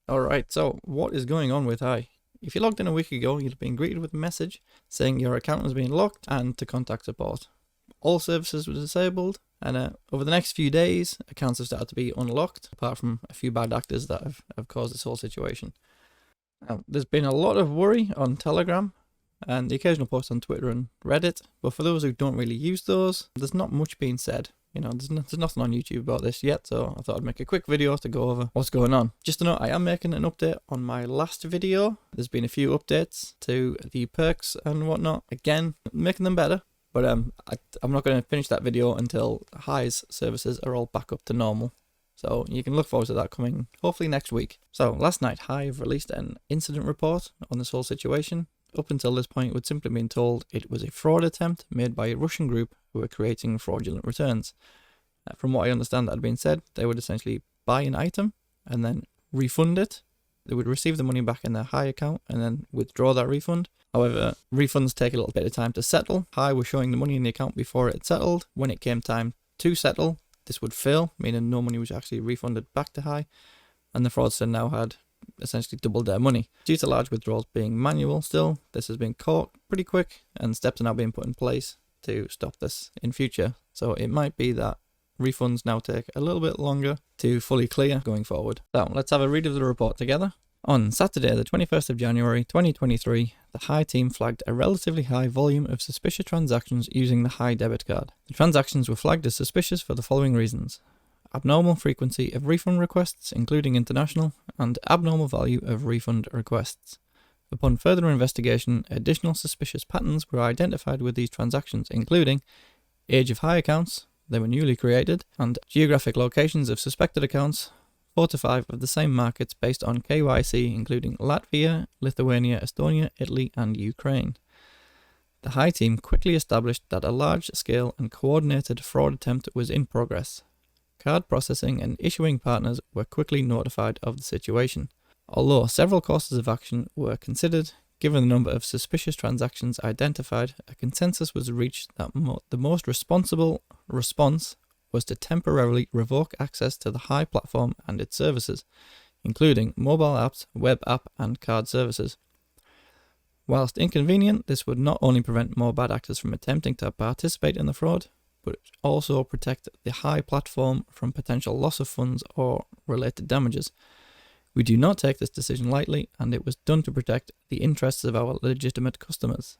Alright, so what is going on with Hi? If you logged in a week ago, you'd have been greeted with a message saying your account has been locked and to contact support. All services were disabled, and over the next few days, accounts have started to be unlocked, apart from a few bad actors that have caused this whole situation. Now, there's been a lot of worry on Telegram and the occasional post on Twitter and Reddit, but for those who don't really use those, there's not much being said. There's nothing on YouTube about this yet, so I thought I'd make a quick video to go over what's going on. Just to note, I am making an update on my last video. There's been a few updates to the perks and whatnot. Again, making them better, but I'm not going to finish that video until Hi's services are all back up to normal. So you can look forward to that coming hopefully next week. So last night, Hive released an incident report on this whole situation. Up until this point, we'd simply been told it was a fraud attempt made by a Russian group who were creating fraudulent returns. From what I understand that had been said, they would essentially buy an item and then refund it. They would receive the money back in their Hi account and then withdraw that refund. However, refunds take a little bit of time to settle. Hi was showing the money in the account before it had settled. When it came time to settle, this would fail, meaning no money was actually refunded back to Hi, and the fraudster now had essentially doubled their money. Due to large withdrawals being manual still, this has been caught pretty quick, and steps are now being put in place to stop this in future. So it might be that refunds now take a little bit longer to fully clear going forward. So let's have a read of the report together. On Saturday, the 21st of January 2023, the Hi team flagged a relatively high volume of suspicious transactions using the Hi debit card. The transactions were flagged as suspicious for the following reasons: abnormal frequency of refund requests, including international, and abnormal value of refund requests. Upon further investigation, additional suspicious patterns were identified with these transactions, including age of Hi accounts, they were newly created, and geographic locations of suspected accounts, 4 to 5 of the same markets based on KYC, including Latvia, Lithuania, Estonia, Italy, and Ukraine. The Hi team quickly established that a large-scale and coordinated fraud attempt was in progress. Card processing and issuing partners were quickly notified of the situation. Although several courses of action were considered, given the number of suspicious transactions identified, a consensus was reached that the most responsible response was to temporarily revoke access to the Hi platform and its services, including mobile apps, web app, and card services. Whilst inconvenient, this would not only prevent more bad actors from attempting to participate in the fraud, but also protect the Hi platform from potential loss of funds or related damages. We do not take this decision lightly, and it was done to protect the interests of our legitimate customers.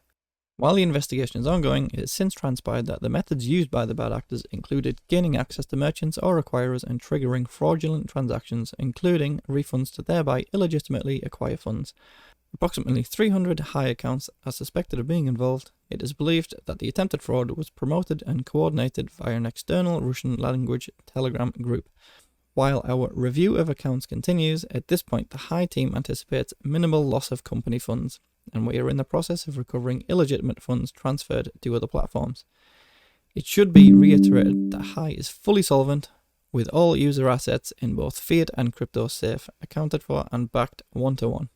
While the investigation is ongoing, it has since transpired that the methods used by the bad actors included gaining access to merchants or acquirers and triggering fraudulent transactions, including refunds to thereby illegitimately acquire funds. Approximately 300 Hi accounts are suspected of being involved. It is believed that the attempted fraud was promoted and coordinated via an external Russian language Telegram group. While our review of accounts continues, at this point the Hi team anticipates minimal loss of company funds, and we are in the process of recovering illegitimate funds transferred to other platforms. It should be reiterated that Hi is fully solvent, with all user assets in both fiat and crypto safe, accounted for and backed one-to-one,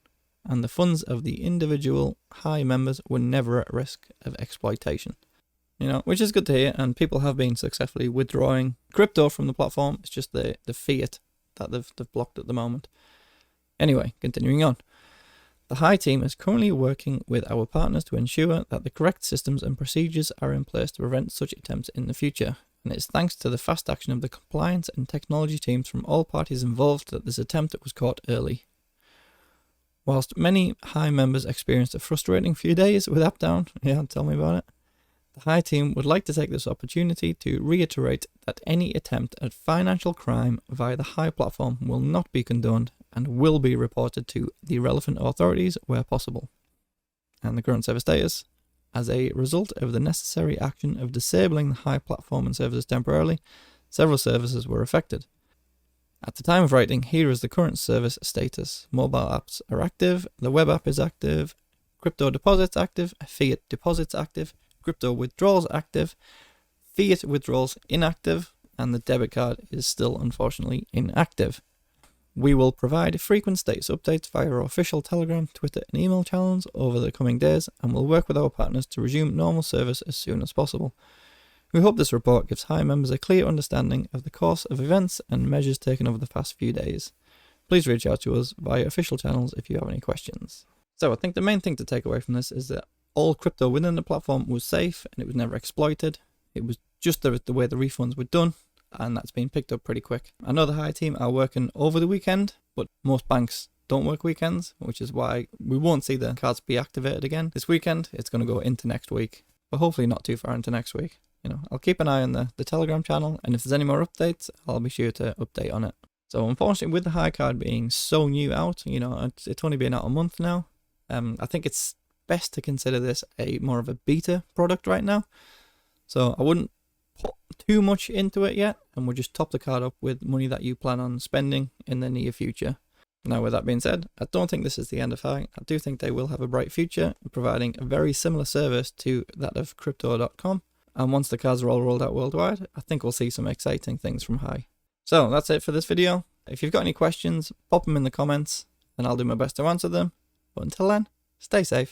and the funds of the individual Hi members were never at risk of exploitation. Which is good to hear, and people have been successfully withdrawing crypto from the platform. It's just the fiat that they've blocked at the moment. Anyway, continuing on. The Hi team is currently working with our partners to ensure that the correct systems and procedures are in place to prevent such attempts in the future, and it's thanks to the fast action of the compliance and technology teams from all parties involved that this attempt was caught early. Whilst many Hi members experienced a frustrating few days with app down, tell me about it, the Hi team would like to take this opportunity to reiterate that any attempt at financial crime via the Hi platform will not be condoned and will be reported to the relevant authorities where possible. And the current server status: as a result of the necessary action of disabling the Hi platform and services temporarily, several services were affected. At the time of writing, here is the current service status. Mobile apps are active, the web app is active, crypto deposits active, fiat deposits active, crypto withdrawals active, fiat withdrawals inactive, and the debit card is still unfortunately inactive. We will provide frequent status updates via our official Telegram, Twitter, and email channels over the coming days, and will work with our partners to resume normal service as soon as possible. We hope this report gives Hi members a clear understanding of the course of events and measures taken over the past few days. please reach out to us via official channels if you have any questions. So I think the main thing to take away from this is that all crypto within the platform was safe and it was never exploited. It was just the way the refunds were done, and that's been picked up pretty quick. I know the High team are working over the weekend, but most banks don't work weekends, which is why we won't see the cards be activated again this weekend. It's going to go into next week, but hopefully not too far into next week. I'll keep an eye on the Telegram channel, and if there's any more updates, I'll be sure to update on it. So unfortunately, with the High card being so new out, it's only been out a month now. I think it's best to consider this more of a beta product right now. So I wouldn't put too much into it yet, and we'll just top the card up with money that you plan on spending in the near future. Now, with that being said, I don't think this is the end of High. I do think they will have a bright future, providing a very similar service to that of Crypto.com. And once the cards are all rolled out worldwide, I think we'll see some exciting things from High. So that's it for this video. If you've got any questions, pop them in the comments, and I'll do my best to answer them. But until then, stay safe.